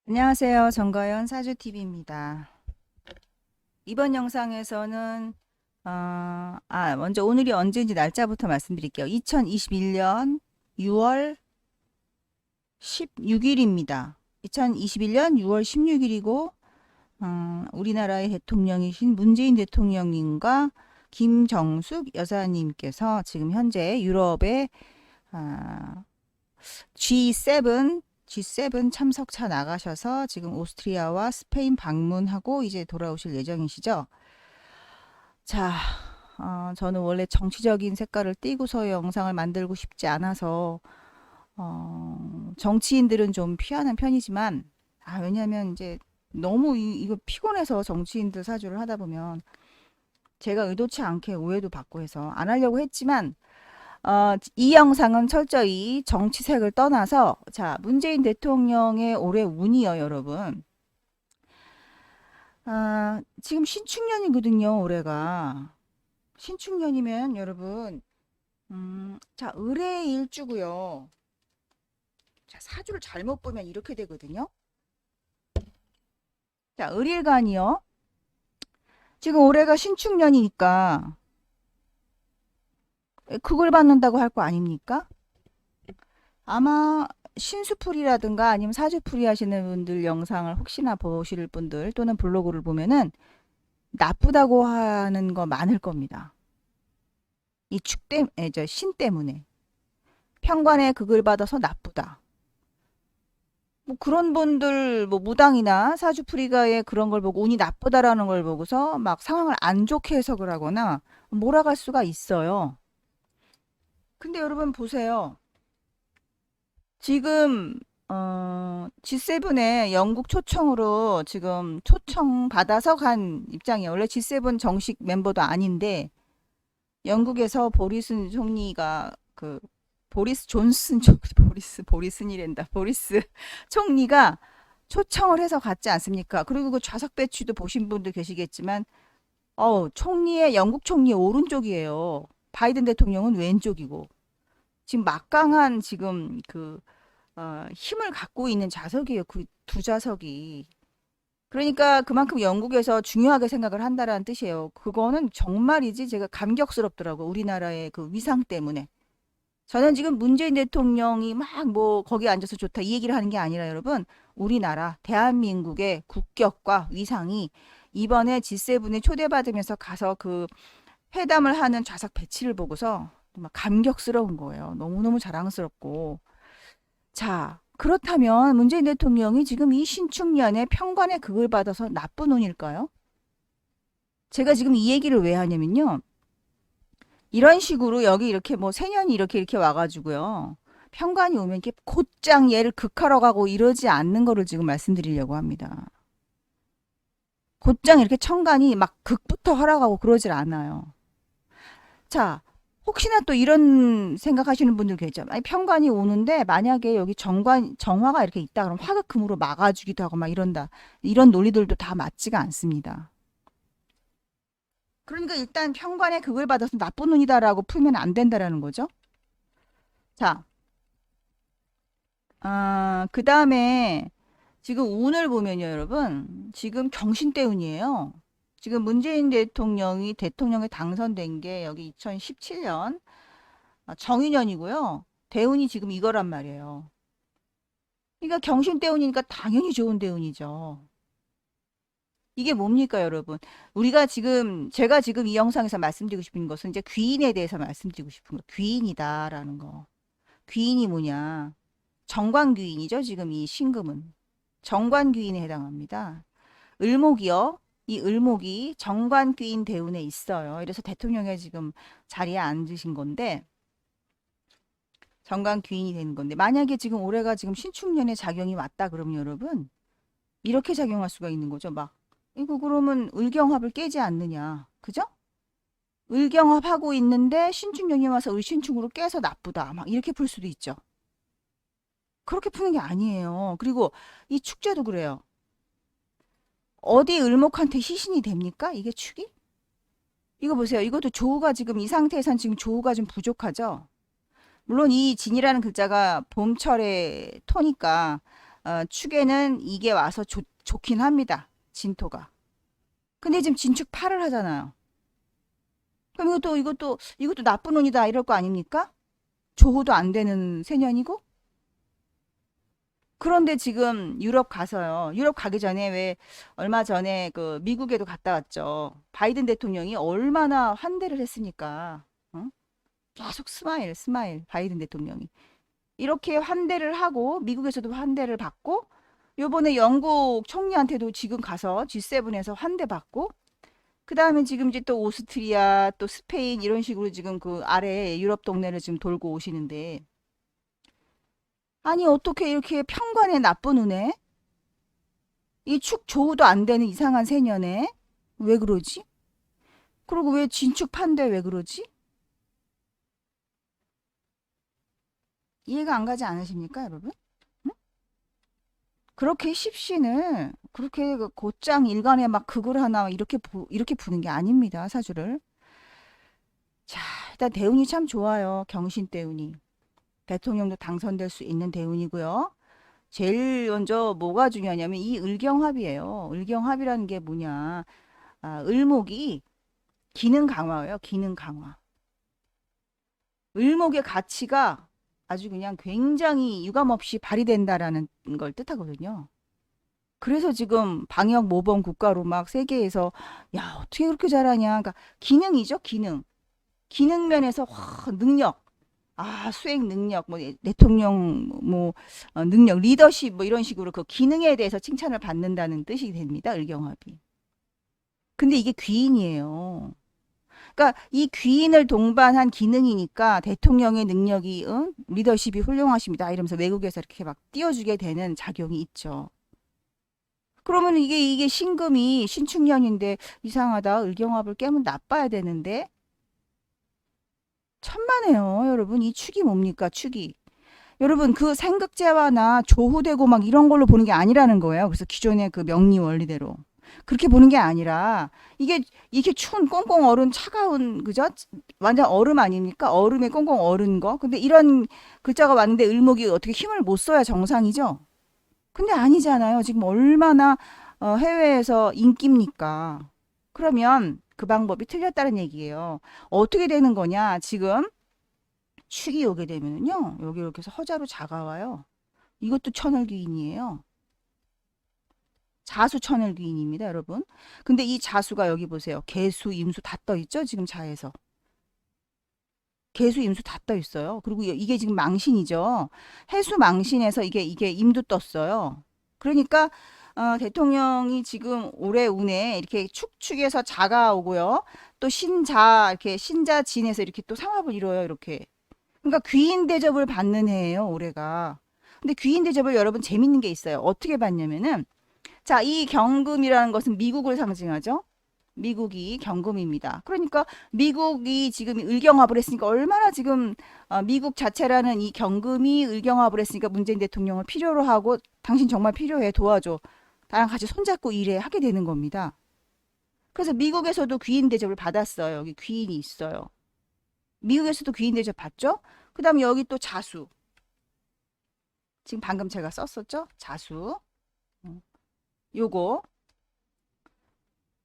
안녕하세요. 정가연 사주TV입니다. 이번 영상에서는 먼저 오늘이 언제인지 날짜부터 말씀드릴게요. 2021년 6월 16일입니다. 2021년 6월 16일이고 우리나라의 대통령이신 문재인 대통령님과 김정숙 여사님께서 지금 현재 유럽의 아, G7 참석차 나가셔서 지금 오스트리아와 스페인 방문하고 이제 돌아오실 예정이시죠? 자, 저는 원래 정치적인 색깔을 띠고서 영상을 만들고 싶지 않아서 정치인들은 좀 피하는 편이지만 왜냐하면 이제 너무 이거 피곤해서 정치인들 사주를 하다 보면 제가 의도치 않게 오해도 받고 해서 안 하려고 했지만 이 영상은 철저히 정치색을 떠나서 자, 문재인 대통령의 올해 운이요, 여러분. 지금 신축년이거든요, 올해가. 신축년이면 여러분, 자, 을의 일주고요. 자, 사주를 잘못 보면 이렇게 되거든요. 자, 을일간이요. 지금 올해가 신축년이니까 그걸 받는다고 할 거 아닙니까? 아마 신수풀이라든가 아니면 사주풀이 하시는 분들 영상을 혹시나 보실 분들 또는 블로그를 보면은 나쁘다고 하는 거 많을 겁니다. 이 신 때문에. 편관에 극을 받아서 나쁘다. 뭐 그런 분들 뭐 무당이나 사주풀이가의 그런 걸 보고 운이 나쁘다라는 걸 보고서 막 상황을 안 좋게 해석을 하거나 몰아갈 수가 있어요. 근데 여러분 보세요. 지금 G7에 영국 초청으로 지금 초청 받아서 간 입장이에요. 원래 G7 정식 멤버도 아닌데 영국에서 보리슨 총리가 그 보리스 존슨 보리슨이란다. 보리스 총리가 초청을 해서 갔지 않습니까? 그리고 그 좌석 배치도 보신 분들 계시겠지만 총리의 영국 총리의 오른쪽이에요. 바이든 대통령은 왼쪽이고 지금 막강한 지금 힘을 갖고 있는 좌석이에요. 그 두 좌석이. 그러니까 그만큼 영국에서 중요하게 생각을 한다라는 뜻이에요. 그거는 정말이지 제가 감격스럽더라고. 우리나라의 그 위상 때문에. 저는 지금 문재인 대통령이 막 뭐 거기 앉아서 좋다 이 얘기를 하는 게 아니라 여러분 우리나라 대한민국의 국격과 위상이 이번에 G7에 초대받으면서 가서 그 회담을 하는 좌석 배치를 보고서 정말 감격스러운 거예요. 너무너무 자랑스럽고. 자, 그렇다면 문재인 대통령이 지금 이 신축년에 평관의 극을 받아서 나쁜 운일까요? 제가 지금 이 얘기를 왜 하냐면요. 이런 식으로 여기 이렇게 뭐 세년이 이렇게 와가지고요. 평관이 오면 이렇게 곧장 얘를 극하러 가고 이러지 않는 거를 지금 말씀드리려고 합니다. 곧장 이렇게 천간이 막 극부터 하러 가고 그러질 않아요. 자, 혹시나 또 이런 생각하시는 분들 계죠. 아니, 평관이 오는데 만약에 여기 정화가 이렇게 있다 그러면 화극금으로 막아주기도 하고 막 이런다. 이런 논리들도 다 맞지가 않습니다. 그러니까 일단 평관의 극을 받아서 나쁜 운이다라고 풀면 안 된다라는 거죠. 자, 그 다음에 지금 운을 보면요, 여러분. 지금 경신대운이에요. 지금 문재인 대통령이 대통령에 당선된 게 여기 2017년 정인년이고요. 대운이 지금 이거란 말이에요. 그러니까 경신대운이니까 당연히 좋은 대운이죠. 이게 뭡니까, 여러분? 제가 지금 이 영상에서 말씀드리고 싶은 것은 이제 귀인에 대해서 말씀드리고 싶은 거. 귀인이다라는 거. 귀인이 뭐냐? 정관귀인이죠, 지금 이 신금은. 정관귀인에 해당합니다. 을목이요. 이 을목이 정관귀인 대운에 있어요. 이래서 대통령에 지금 자리에 앉으신 건데, 정관귀인이 되는 건데, 만약에 지금 올해가 지금 신축년에 작용이 왔다 그러면 여러분, 이렇게 작용할 수가 있는 거죠. 막, 이거 그러면 을경합을 깨지 않느냐. 그죠? 을경합하고 있는데 신축년이 와서 을신축으로 깨서 나쁘다. 막 이렇게 풀 수도 있죠. 그렇게 푸는 게 아니에요. 그리고 이 축제도 그래요. 어디 을목한테 시신이 됩니까? 이게 축이? 이거 보세요. 이것도 조우가 지금 이 상태에선 지금 조우가 좀 부족하죠? 물론 이 진이라는 글자가 봄철의 토니까 축에는 이게 와서 좋긴 합니다. 진토가. 근데 지금 진축 8을 하잖아요. 그럼 이것도 나쁜 운이다 이럴 거 아닙니까? 조호도 안 되는 세년이고. 그런데 지금 유럽 가서요. 유럽 가기 전에 왜 얼마 전에 그 미국에도 갔다 왔죠. 바이든 대통령이 얼마나 환대를 했습니까? 어? 계속 스마일, 스마일, 바이든 대통령이. 이렇게 환대를 하고 미국에서도 환대를 받고 요번에 영국 총리한테도 지금 가서 G7에서 환대받고 그다음에 지금 이제 또 오스트리아 또 스페인 이런 식으로 지금 그 아래 유럽 동네를 지금 돌고 오시는데 아니 어떻게 이렇게 평관에 나쁜 운에 이 축 조우도 안 되는 이상한 세년에 왜 그러지? 그리고 왜 진축 판대 왜 그러지? 이해가 안 가지 않으십니까, 여러분? 응? 그렇게 십신을 그렇게 그 곧장 일간에 막 극을 하나 이렇게 부는 게 아닙니다, 사주를. 자, 일단 대운이 참 좋아요. 경신 대운이. 대통령도 당선될 수 있는 대운이고요. 제일 먼저 뭐가 중요하냐면 이 을경합이에요. 을경합이라는 게 뭐냐? 을목이 기능 강화예요. 기능 강화. 을목의 가치가 아주 그냥 굉장히 유감없이 발휘된다라는 걸 뜻하거든요. 그래서 지금 방역 모범 국가로 막 세계에서 야, 어떻게 그렇게 잘하냐? 그러니까 기능이죠, 기능. 기능 면에서 능력, 수행 능력, 뭐 대통령 뭐 능력, 리더십 뭐 이런 식으로 그 기능에 대해서 칭찬을 받는다는 뜻이 됩니다. 을경합이. 근데 이게 귀인이에요. 그러니까 이 귀인을 동반한 기능이니까 대통령의 능력이 리더십이 훌륭하십니다. 이러면서 외국에서 이렇게 막 띄워주게 되는 작용이 있죠. 그러면 이게 신금이 신축년인데 이상하다. 을경합을 깨면 나빠야 되는데 천만에요, 여러분. 이 축이 뭡니까? 축이. 여러분 그 생극제화나 조후되고 막 이런 걸로 보는 게 아니라는 거예요. 그래서 기존의 그 명리 원리대로. 그렇게 보는 게 아니라 이게 추운 꽁꽁 얼은 차가운 그죠? 완전 얼음 아닙니까? 얼음에 꽁꽁 얼은 거. 근데 이런 글자가 왔는데 을목이 어떻게 힘을 못 써야 정상이죠? 근데 아니잖아요. 지금 얼마나 해외에서 인기입니까? 그러면 그 방법이 틀렸다는 얘기예요. 어떻게 되는 거냐? 지금 축이 오게 되면은요. 여기 이렇게 해서 허자로 자가와요. 이것도 천을귀인이에요. 자수 천을귀인입니다, 여러분. 근데 이 자수가 여기 보세요. 개수, 임수 다 떠 있죠? 지금 자에서. 개수, 임수 다 떠 있어요. 그리고 이게 지금 망신이죠. 해수 망신에서 이게 임도 떴어요. 그러니까 대통령이 지금 올해 운에 이렇게 축축에서 자가 오고요. 또 신자 이렇게 신자진에서 이렇게 또 상합을 이뤄요. 이렇게. 그러니까 귀인 대접을 받는 해예요, 올해가. 근데 귀인 대접을 여러분 재밌는 게 있어요. 어떻게 받냐면은 자, 이 경금이라는 것은 미국을 상징하죠. 미국이 경금입니다. 그러니까 미국이 지금 을경합을 했으니까 얼마나 지금 미국 자체라는 이 경금이 을경합을 했으니까 문재인 대통령을 필요로 하고 당신 정말 필요해 도와줘. 나랑 같이 손잡고 일해 하게 되는 겁니다. 그래서 미국에서도 귀인 대접을 받았어요. 여기 귀인이 있어요. 미국에서도 귀인 대접 받죠. 그 다음에 여기 또 자수. 지금 방금 제가 썼었죠? 자수. 요거.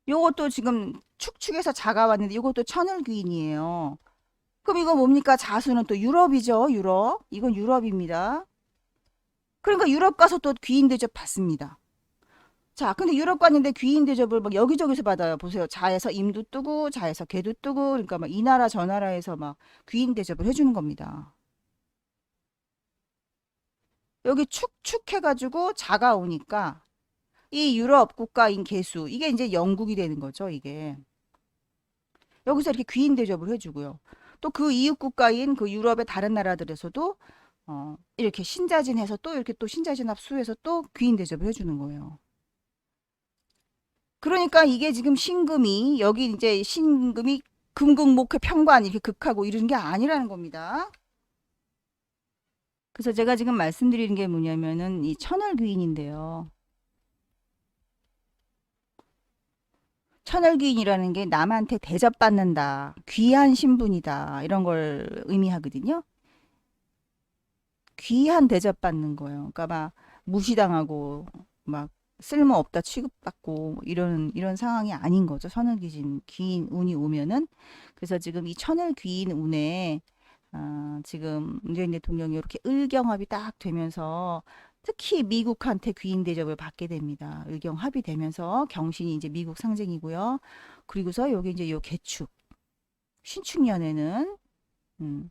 요것도 지금 축축해서 자가 왔는데 요것도 천을귀인이에요. 그럼 이거 뭡니까? 자수는 또 유럽이죠. 유럽. 이건 유럽입니다. 그러니까 유럽 가서 또 귀인 대접 받습니다. 자, 근데 유럽 갔는데 귀인 대접을 막 여기저기서 받아요. 보세요. 자에서 임도 뜨고 자에서 개도 뜨고 그러니까 막 이 나라 저 나라에서 막 귀인 대접을 해주는 겁니다. 여기 축축해가지고 자가 오니까 이 유럽 국가인 개수 이게 이제 영국이 되는 거죠. 이게 여기서 이렇게 귀인 대접을 해주고요. 또 그 이웃 국가인 그 유럽의 다른 나라들에서도 이렇게 신자진해서 또 이렇게 또 신자진 합수해서 또 귀인 대접을 해주는 거예요. 그러니까 이게 지금 신금이 여기 이제 신금이 금극목회 평관 이렇게 극하고 이런 게 아니라는 겁니다. 그래서 제가 지금 말씀드리는 게 뭐냐면은 이 천을귀인인데요. 천을귀인이라는 게 남한테 대접받는다, 귀한 신분이다 이런 걸 의미하거든요. 귀한 대접받는 거예요. 그러니까 막 무시당하고 막 쓸모없다 취급받고 뭐 이런 상황이 아닌 거죠. 귀인 운이 오면은. 그래서 지금 이 천을 귀인 운에 지금 문재인 대통령이 이렇게 을경합이 딱 되면서 특히 미국한테 귀인 대접을 받게 됩니다. 을경합이 되면서 경신이 이제 미국 상징이고요. 그리고서 여기 이제 요 개축 신축년에는 음,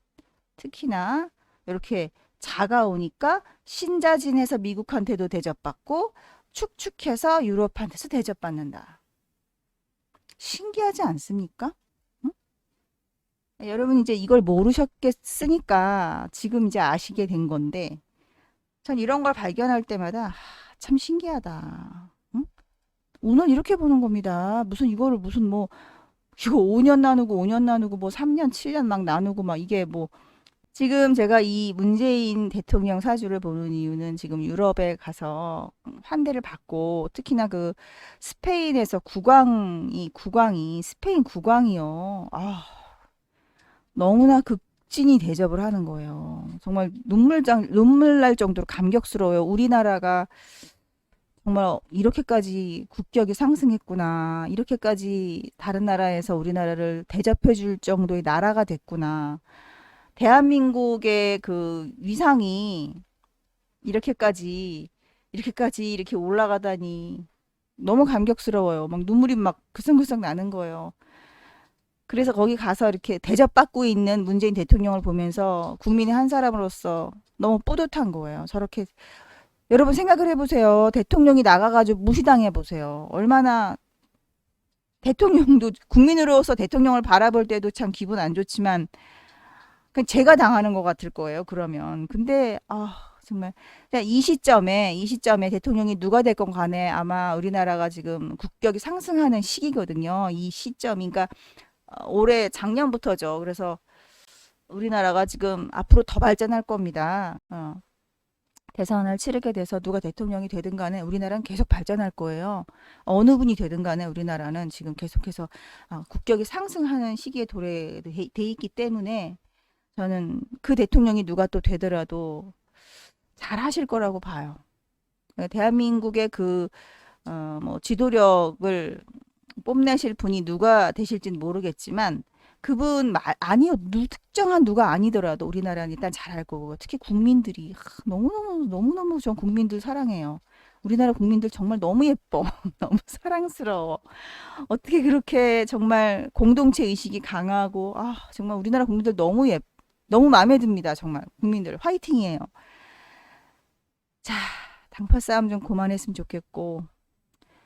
특히나 이렇게 자가 오니까 신자진해서 미국한테도 대접받고 축축해서 유럽한테서 대접받는다. 신기하지 않습니까? 응? 여러분 이제 이걸 모르셨겠으니까 지금 이제 아시게 된 건데 전 이런 걸 발견할 때마다 참 신기하다. 응? 오늘 이렇게 보는 겁니다. 무슨 이거를 무슨 뭐 이거 5년 나누고 5년 나누고 뭐 3년 7년 막 나누고 막 이게 뭐 지금 제가 이 문재인 대통령 사주를 보는 이유는 지금 유럽에 가서 환대를 받고 특히나 그 스페인에서 국왕이 스페인 국왕이요. 너무나 극진히 대접을 하는 거예요. 정말 눈물 날 정도로 감격스러워요. 우리나라가 정말 이렇게까지 국격이 상승했구나. 이렇게까지 다른 나라에서 우리나라를 대접해 줄 정도의 나라가 됐구나. 대한민국의 그 위상이 이렇게까지 이렇게 올라가다니 너무 감격스러워요. 막 눈물이 막 글썽글썽 나는 거예요. 그래서 거기 가서 이렇게 대접받고 있는 문재인 대통령을 보면서 국민의 한 사람으로서 너무 뿌듯한 거예요. 저렇게 여러분 생각을 해보세요. 대통령이 나가가지고 무시당해 보세요. 얼마나 대통령도 국민으로서 대통령을 바라볼 때도 참 기분 안 좋지만 그냥 제가 당하는 것 같을 거예요. 그러면 근데 정말 그냥 이 시점에 대통령이 누가 됐건 간에 아마 우리나라가 지금 국격이 상승하는 시기거든요. 이 시점 그러니까 올해 작년부터죠. 그래서 우리나라가 지금 앞으로 더 발전할 겁니다. 대선을 치르게 돼서 누가 대통령이 되든 간에 우리나라는 계속 발전할 거예요. 어느 분이 되든 간에 우리나라는 지금 계속해서 국격이 상승하는 시기에 도래돼 있기 때문에 저는 그 대통령이 누가 또 되더라도 잘 하실 거라고 봐요. 대한민국의 뭐 지도력을 뽐내실 분이 누가 되실지는 모르겠지만 그분 아니요 특정한 누가 아니더라도 우리나라는 일단 잘할 거고 특히 국민들이 너무너무 전 국민들 사랑해요. 우리나라 국민들 정말 너무 예뻐. 너무 사랑스러워. 어떻게 그렇게 정말 공동체 의식이 강하고 정말 우리나라 국민들 너무 마음에 듭니다. 정말 국민들 화이팅이에요. 자, 당파 싸움 좀 그만했으면 좋겠고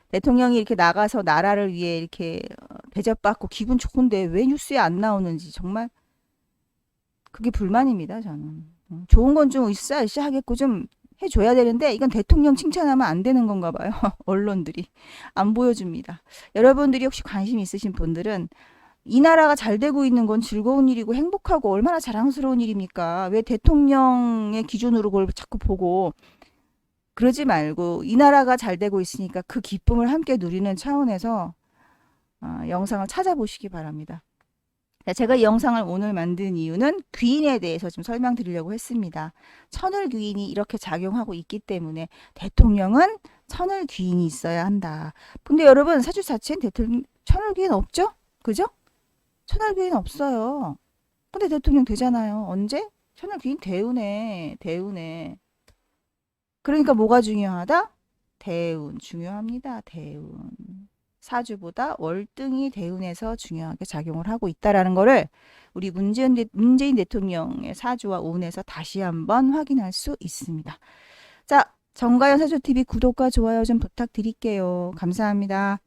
대통령이 이렇게 나가서 나라를 위해 이렇게 대접받고 기분 좋은데 왜 뉴스에 안 나오는지 정말 그게 불만입니다. 저는 좋은 건 좀 으쌰으쌰하겠고 좀 해줘야 되는데 이건 대통령 칭찬하면 안 되는 건가 봐요. 언론들이 안 보여줍니다. 여러분들이 혹시 관심 있으신 분들은 이 나라가 잘 되고 있는 건 즐거운 일이고 행복하고 얼마나 자랑스러운 일입니까? 왜 대통령의 기준으로 그걸 자꾸 보고 그러지 말고 이 나라가 잘 되고 있으니까 그 기쁨을 함께 누리는 차원에서 영상을 찾아보시기 바랍니다. 제가 이 영상을 오늘 만든 이유는 귀인에 대해서 좀 설명드리려고 했습니다. 천을 귀인이 이렇게 작용하고 있기 때문에 대통령은 천을 귀인이 있어야 한다. 근데 여러분 사주 자체는 천을 귀인 없죠? 그죠? 천을 귀인 없어요. 근데 대통령 되잖아요. 언제? 천을 귀인 대운에. 그러니까 뭐가 중요하다? 대운 중요합니다. 대운. 사주보다 월등히 대운에서 중요하게 작용을 하고 있다라는 거를 우리 문재인 대통령의 사주와 운에서 다시 한번 확인할 수 있습니다. 자, 정가연 사주TV 구독과 좋아요 좀 부탁드릴게요. 감사합니다.